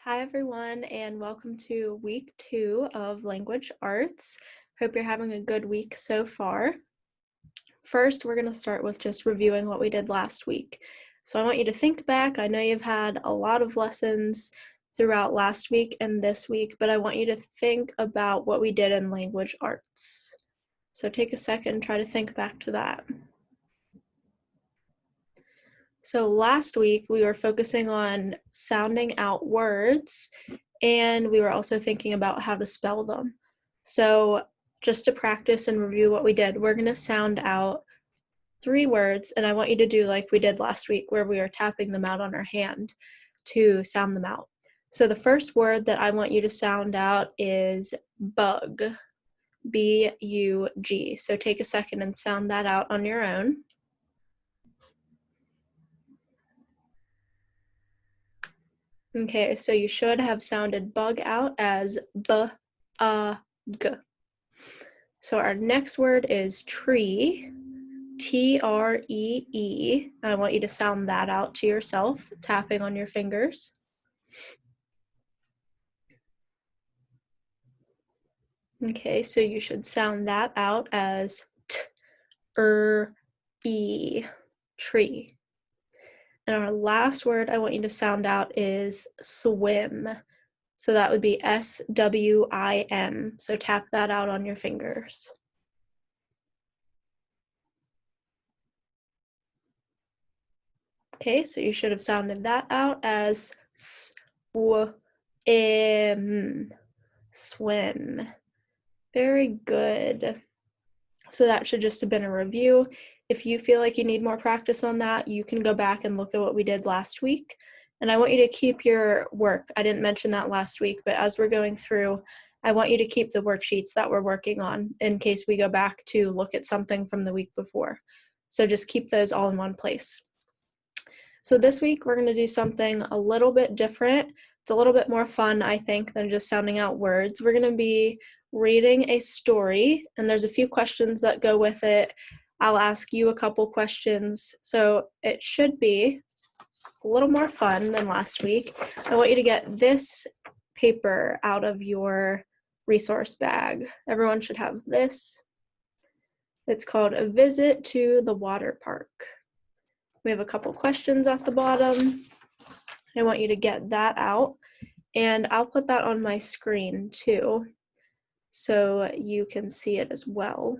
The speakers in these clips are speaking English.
Hi everyone, and welcome to week 2 of language arts. Hope you're having a good week so far. First, we're going to start with just reviewing what we did last week. So I want you to think back. I know you've had a lot of lessons throughout last week and this week, but I want you to think about what we did in language arts. So take a second and try to think back to that. So last week we were focusing on sounding out words, and we were also thinking about how to spell them. So just to practice and review what we did, we're going to sound out 3 words, and I want you to do like we did last week where we were tapping them out on our hand to sound them out. So the first word that I want you to sound out is bug, B-U-G. So take a second and sound that out on your own. Okay, so you should have sounded bug out as b-a-g. So our next word is tree, T-R-E-E. I want you to sound that out to yourself, tapping on your fingers. Okay, so you should sound that out as t-er-e, tree. And our last word I want you to sound out is swim. So that would be S-W-I-M. So tap that out on your fingers. Okay, so you should have sounded that out as swim. Swim. Very good. So that should just have been a review. If you feel like you need more practice on that, you can go back and look at what we did last week. And I want you to keep your work. I didn't mention that last week, but as we're going through, I want you to keep the worksheets that we're working on in case we go back to look at something from the week before. So just keep those all in one place. So this week we're going to do something a little bit different. It's a little bit more fun, I think, than just sounding out words. We're going to be reading a story, and there's a few questions that go with it. I'll ask you a couple questions, so it should be a little more fun than last week. I want you to get this paper out of your resource bag. Everyone should have this. It's called A Visit to the Water Park. We have a couple questions at the bottom. I want you to get that out, and I'll put that on my screen too, so you can see it as well.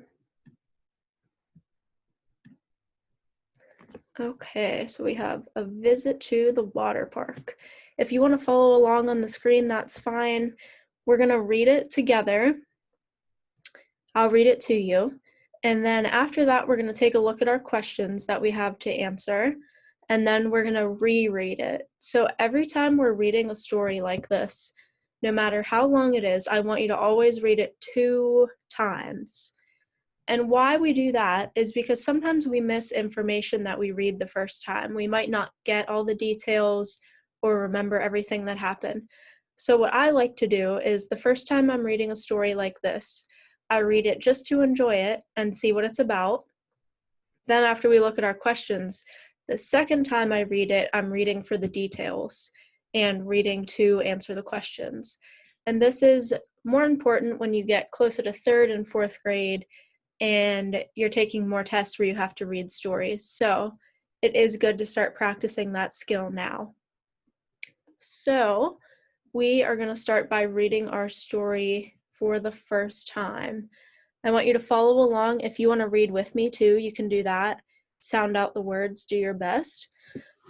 Okay, so we have a visit to the water park. If you want to follow along on the screen, that's fine. We're going to read it together. I'll read it to you. And then after that, we're going to take a look at our questions that we have to answer. And then we're going to reread it. So every time we're reading a story like this, no matter how long it is, I want you to always read it 2 times. And why we do that is because sometimes we miss information that we read the first time. We might not get all the details or remember everything that happened. So what I like to do is the first time I'm reading a story like this, I read it just to enjoy it and see what it's about. Then after we look at our questions, the second time I read it, I'm reading for the details and reading to answer the questions. And this is more important when you get closer to 3rd and 4th grade and you're taking more tests where you have to read stories. So it is good to start practicing that skill now. So we are going to start by reading our story for the first time. I want you to follow along. If you want to read with me too, you can do that. Sound out the words, do your best.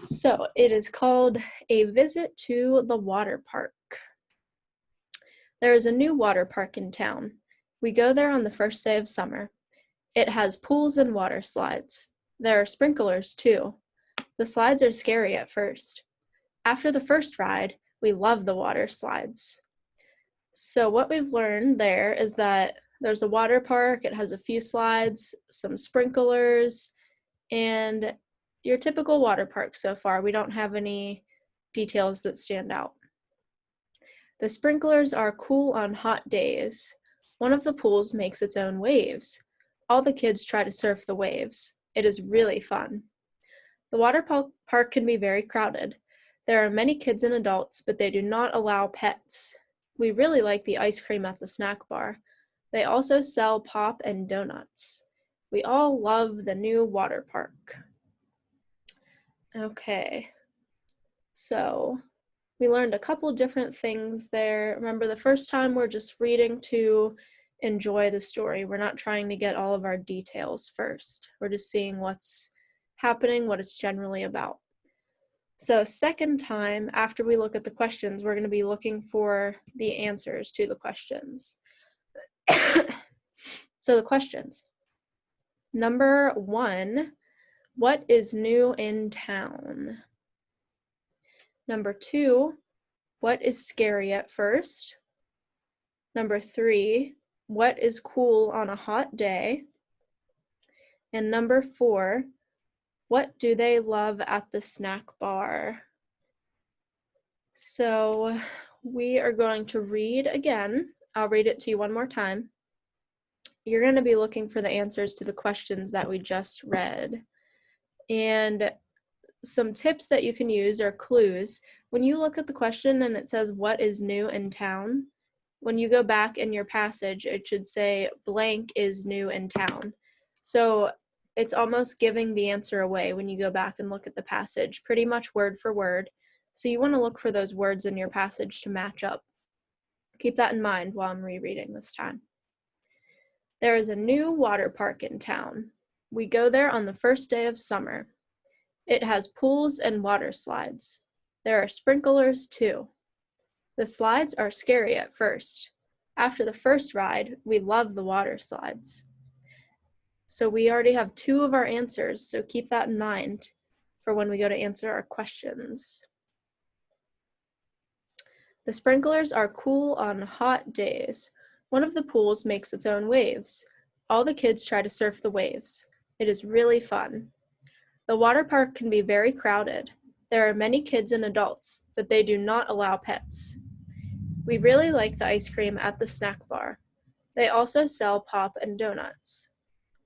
So it is called A Visit to the Water Park. There is a new water park in town. We go there on the first day of summer. It has pools and water slides. There are sprinklers too. The slides are scary at first. After the first ride, we love the water slides. So what we've learned there is that there's a water park, it has a few slides, some sprinklers, and your typical water park so far. We don't have any details that stand out. The sprinklers are cool on hot days. One of the pools makes its own waves. All the kids try to surf the waves. It is really fun. The water park can be very crowded. There are many kids and adults, but they do not allow pets. We really like the ice cream at the snack bar. They also sell pop and donuts. We all love the new water park. Okay, so we learned a couple different things there. Remember, the first time we're just reading to enjoy the story. We're not trying to get all of our details first. We're just seeing what's happening, what it's generally about. So second time, after we look at the questions, we're going to be looking for the answers to the questions. So the questions. Number 1, what is new in town? Number 2, what is scary at first? Number 3, what is cool on a hot day? And number 4, what do they love at the snack bar? So we are going to read again. I'll read it to you one more time. You're going to be looking for the answers to the questions that we just read. And some tips that you can use are clues. When you look at the question and it says, what is new in town? When you go back in your passage, it should say blank is new in town. So it's almost giving the answer away when you go back and look at the passage, pretty much word for word. So you want to look for those words in your passage to match up. Keep that in mind while I'm rereading this time. There is a new water park in town. We go there on the first day of summer. It has pools and water slides. There are sprinklers too. The slides are scary at first. After the first ride, we love the water slides. So we already have 2 of our answers, so keep that in mind for when we go to answer our questions. The sprinklers are cool on hot days. One of the pools makes its own waves. All the kids try to surf the waves. It is really fun. The water park can be very crowded. There are many kids and adults, but they do not allow pets. We really like the ice cream at the snack bar. They also sell pop and donuts.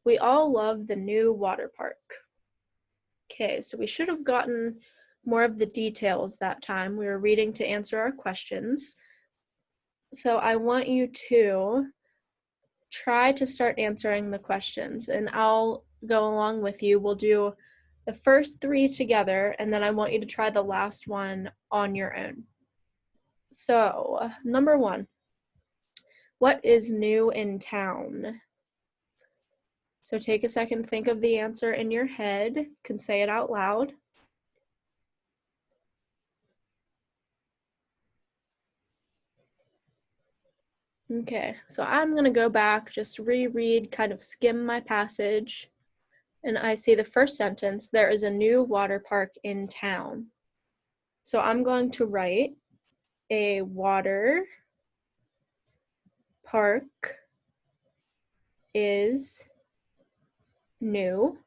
We all love the new water park. Okay, so we should have gotten more of the details that time. We were reading to answer our questions. So I want you to try to start answering the questions, and I'll go along with you. We'll do the first 3 together, and then I want you to try the last one on your own. So, number 1, what is new in town? So take a second, think of the answer in your head. You can say it out loud. Okay, so I'm going to go back, just reread, kind of skim my passage. And I see the first sentence, there is a new water park in town. So I'm going to write a water park is new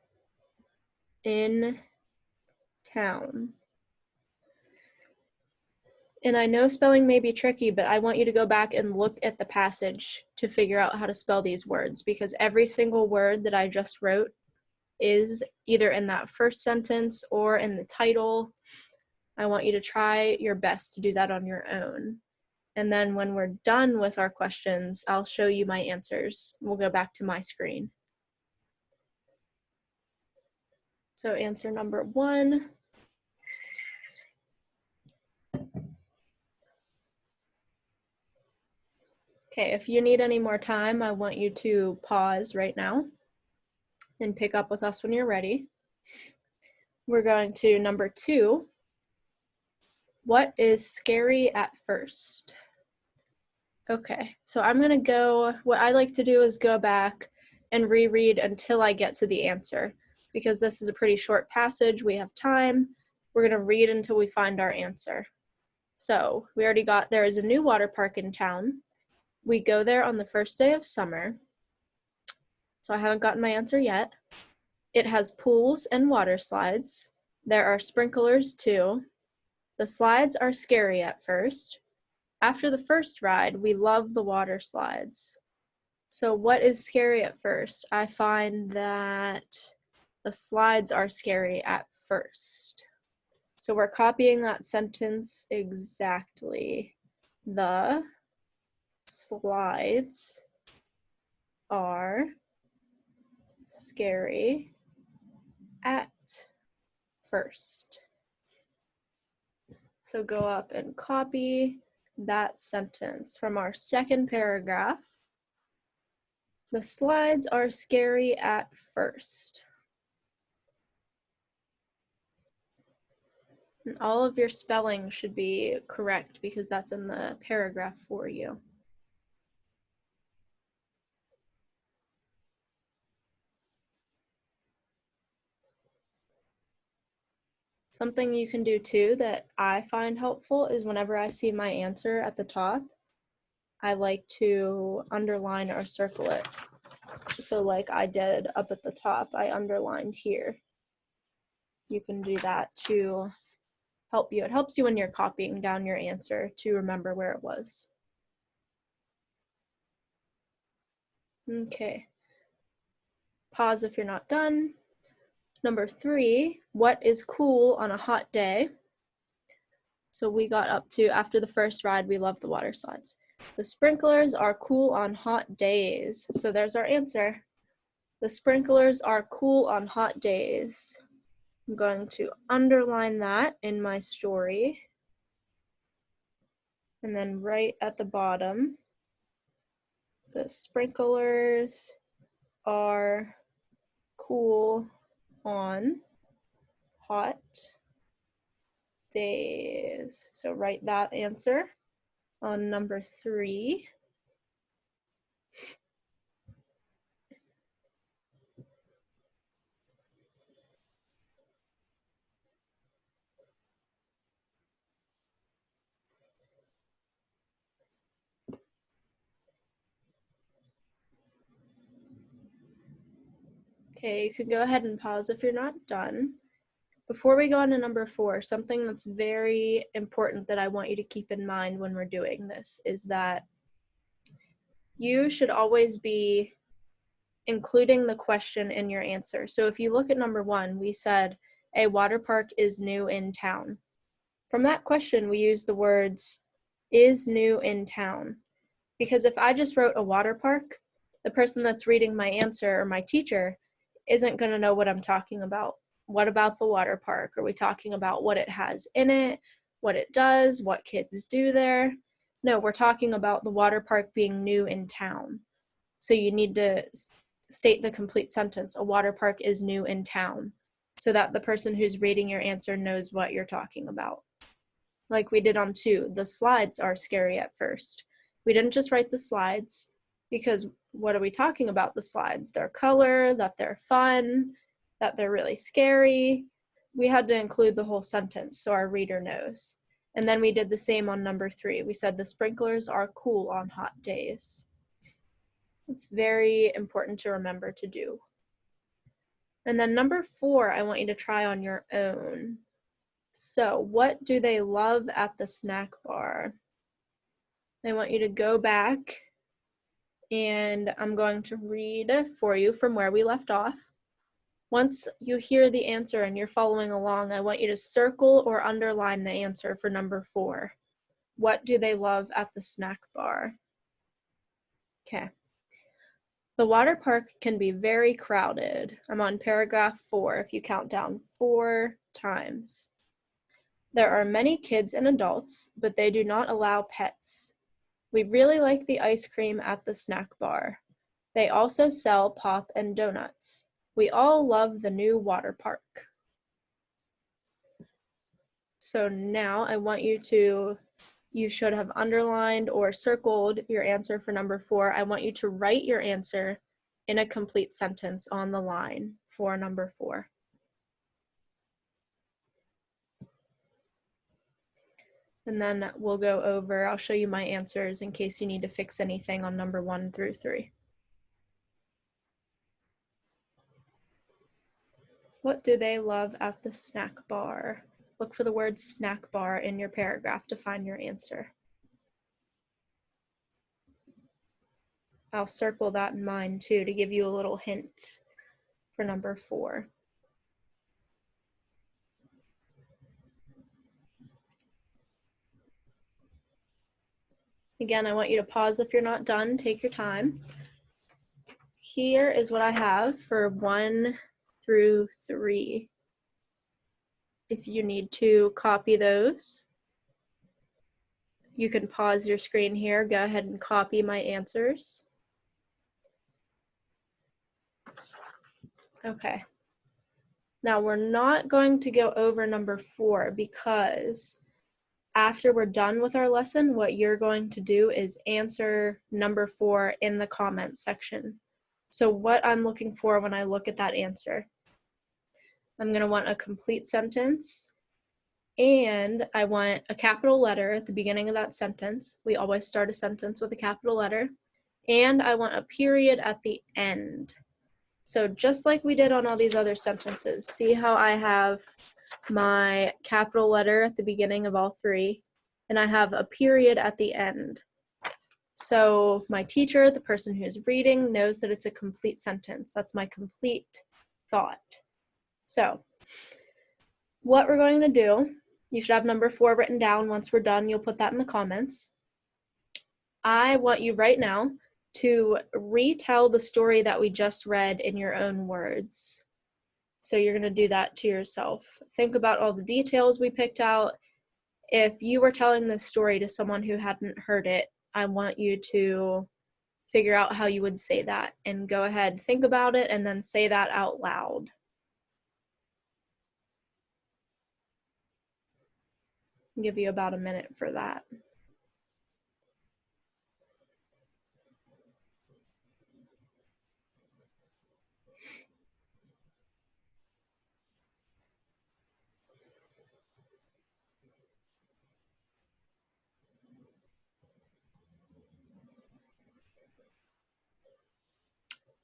in town. And I know spelling may be tricky, but I want you to go back and look at the passage to figure out how to spell these words, because every single word that I just wrote is either in that first sentence or in the title. I want you to try your best to do that on your own. And then when we're done with our questions, I'll show you my answers. We'll go back to my screen. So answer number 1. Okay, if you need any more time, I want you to pause right now and pick up with us when you're ready. We're going to number 2. What is scary at first? Okay, so I'm gonna go, what I like to do is go back and reread until I get to the answer, because this is a pretty short passage, we have time. We're gonna read until we find our answer. So we already got, there is a new water park in town. We go there on the first day of summer. So I haven't gotten my answer yet. It has pools and water slides. There are sprinklers too. The slides are scary at first. After the first ride, we love the water slides. So what is scary at first? I find that the slides are scary at first. So we're copying that sentence exactly. The slides are scary at first. So go up and copy that sentence from our second paragraph. The slides are scary at first. And all of your spelling should be correct because that's in the paragraph for you. Something you can do too that I find helpful is whenever I see my answer at the top, I like to underline or circle it. So like I did up at the top, I underlined here. You can do that to help you. It helps you when you're copying down your answer to remember where it was. Okay. Pause if you're not done. Number 3, what is cool on a hot day? So we got up to, after the first ride, we love the water slides. The sprinklers are cool on hot days. So there's our answer. The sprinklers are cool on hot days. I'm going to underline that in my story. And then right at the bottom, the sprinklers are cool on hot days. So write that answer on number 3. Okay, you can go ahead and pause if you're not done. Before we go on to number 4, something that's very important that I want you to keep in mind when we're doing this is that you should always be including the question in your answer. So if you look at number 1, we said a water park is new in town. From that question, we use the words is new in town. Because if I just wrote a water park, the person that's reading my answer or my teacher isn't going to know what I'm talking about. What about the water park? Are we talking about what it has in it, what it does, what kids do there? No, we're talking about the water park being new in town. So you need to state the complete sentence. A water park is new in town, so that the person who's reading your answer knows what you're talking about. Like we did on 2, the slides are scary at first. We didn't just write the slides because what are we talking about the slides? Their color, that they're fun, that they're really scary. We had to include the whole sentence so our reader knows. And then we did the same on number 3. We said the sprinklers are cool on hot days. It's very important to remember to do. And then number 4, I want you to try on your own. So, what do they love at the snack bar? I want you to go back and I'm going to read for you from where we left off. Once you hear the answer and you're following along, I want you to circle or underline the answer for number 4. What do they love at the snack bar? Okay. The water park can be very crowded. I'm on paragraph 4 if you count down 4 times. There are many kids and adults, but they do not allow pets. We really like the ice cream at the snack bar. They also sell pop and donuts. We all love the new water park. So now I want you should have underlined or circled your answer for number 4. I want you to write your answer in a complete sentence on the line for number 4. And then we'll go over, I'll show you my answers in case you need to fix anything on number 1 through 3. What do they love at the snack bar? Look for the word snack bar in your paragraph to find your answer. I'll circle that in mine too to give you a little hint for number 4. Again, I want you to pause if you're not done. Take your time. Here is what I have for 1 through 3. If you need to copy those, you can pause your screen here. Go ahead and copy my answers. Okay. Now we're not going to go over number 4 because after we're done with our lesson, what you're going to do is answer number 4 in the comments section. So what I'm looking for when I look at that answer, I'm going to want a complete sentence, and I want a capital letter at the beginning of that sentence. We always start a sentence with a capital letter. And I want a period at the end. So just like we did on all these other sentences, see how I have my capital letter at the beginning of all 3, and I have a period at the end. So my teacher, the person who's reading, knows that it's a complete sentence. That's my complete thought. So what we're going to do, you should have number 4 written down. Once we're done, you'll put that in the comments. I want you right now to retell the story that we just read in your own words. So you're going to do that to yourself. Think about all the details we picked out. If you were telling this story to someone who hadn't heard it, I want you to figure out how you would say that, and go ahead, think about it, and then say that out loud. I'll give you about a minute for that.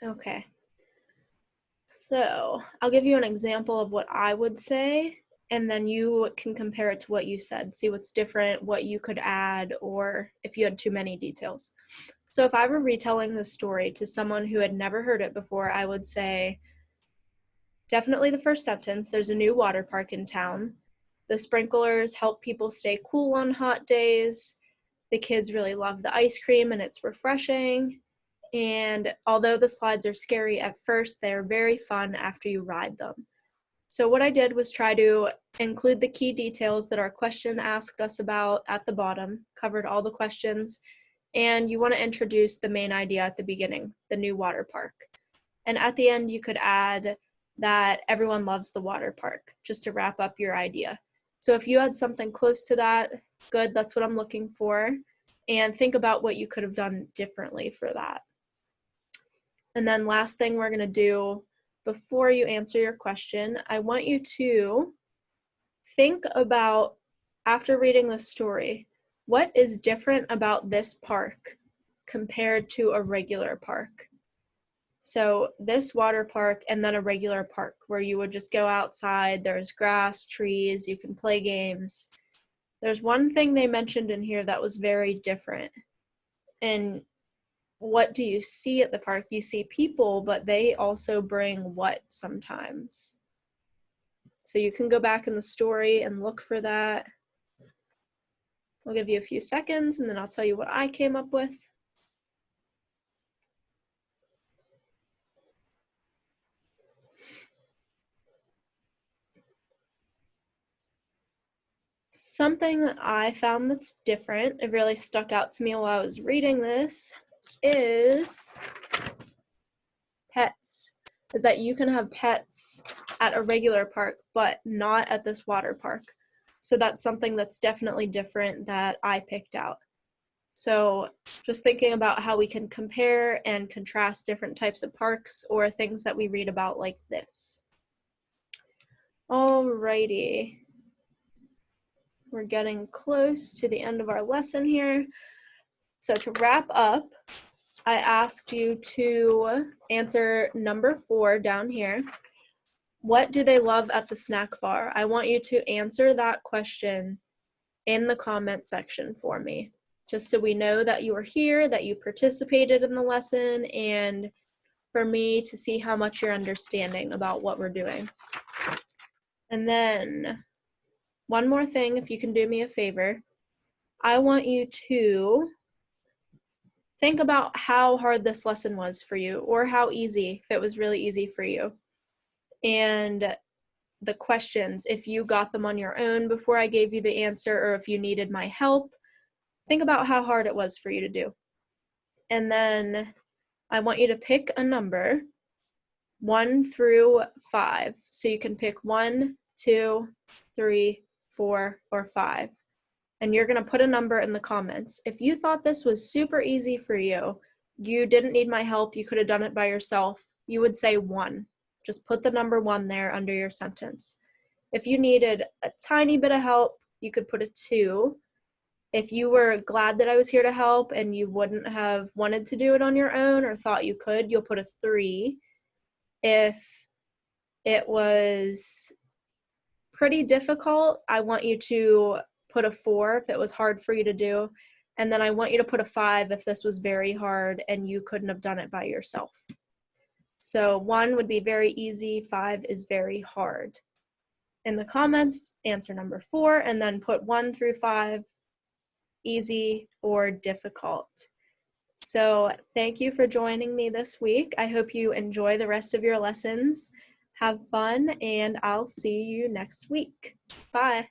Okay. So I'll give you an example of what I would say, and then you can compare it to what you said, see what's different, what you could add, or if you had too many details. So if I were retelling this story to someone who had never heard it before, I would say, definitely the first sentence, there's a new water park in town. The sprinklers help people stay cool on hot days. The kids really love the ice cream and it's refreshing. And although the slides are scary at first, they're very fun after you ride them. So what I did was try to include the key details that our question asked us about at the bottom, covered all the questions, and you want to introduce the main idea at the beginning, the new water park. And at the end, you could add that everyone loves the water park, just to wrap up your idea. So if you had something close to that, good, that's what I'm looking for. And think about what you could have done differently for that. And then last thing we're going to do before you answer your question, I want you to think about, after reading the story, what is different about this park compared to a regular park? So this water park and then a regular park where you would just go outside, there's grass, trees, you can play games. There's one thing they mentioned in here that was very different. And what do you see at the park? You see people, but they also bring what sometimes? So you can go back in the story and look for that. I'll give you a few seconds and then I'll tell you what I came up with. Something that I found that's different, it really stuck out to me while I was reading this, is pets. Is that you can have pets at a regular park, but not at this water park. So that's something that's definitely different that I picked out. So just thinking about how we can compare and contrast different types of parks or things that we read about like this. Alrighty. We're getting close to the end of our lesson here. So to wrap up, I asked you to answer number 4 down here. What do they love at the snack bar? I want you to answer that question in the comment section for me, just so we know that you were here, that you participated in the lesson, and for me to see how much you're understanding about what we're doing. And then one more thing, if you can do me a favor, I want you to think about how hard this lesson was for you, or how easy, if it was really easy for you. And the questions, if you got them on your own before I gave you the answer, or if you needed my help, think about how hard it was for you to do. And then I want you to pick a number 1 through 5. So you can pick 1, 2, 3, 4, or 5. And you're going to put a number in the comments. If you thought this was super easy for you, you didn't need my help, you could have done it by yourself, you would say 1. Just put the number 1 there under your sentence. If you needed a tiny bit of help, you could put a 2. If you were glad that I was here to help and you wouldn't have wanted to do it on your own or thought you could, you'll put a 3. If it was pretty difficult, I want you to put a 4 if it was hard for you to do. And then I want you to put a 5 if this was very hard and you couldn't have done it by yourself. So 1 would be very easy, 5 is very hard. In the comments, answer number 4, and then put 1 through 5, easy or difficult. So thank you for joining me this week. I hope you enjoy the rest of your lessons. Have fun, and I'll see you next week. Bye.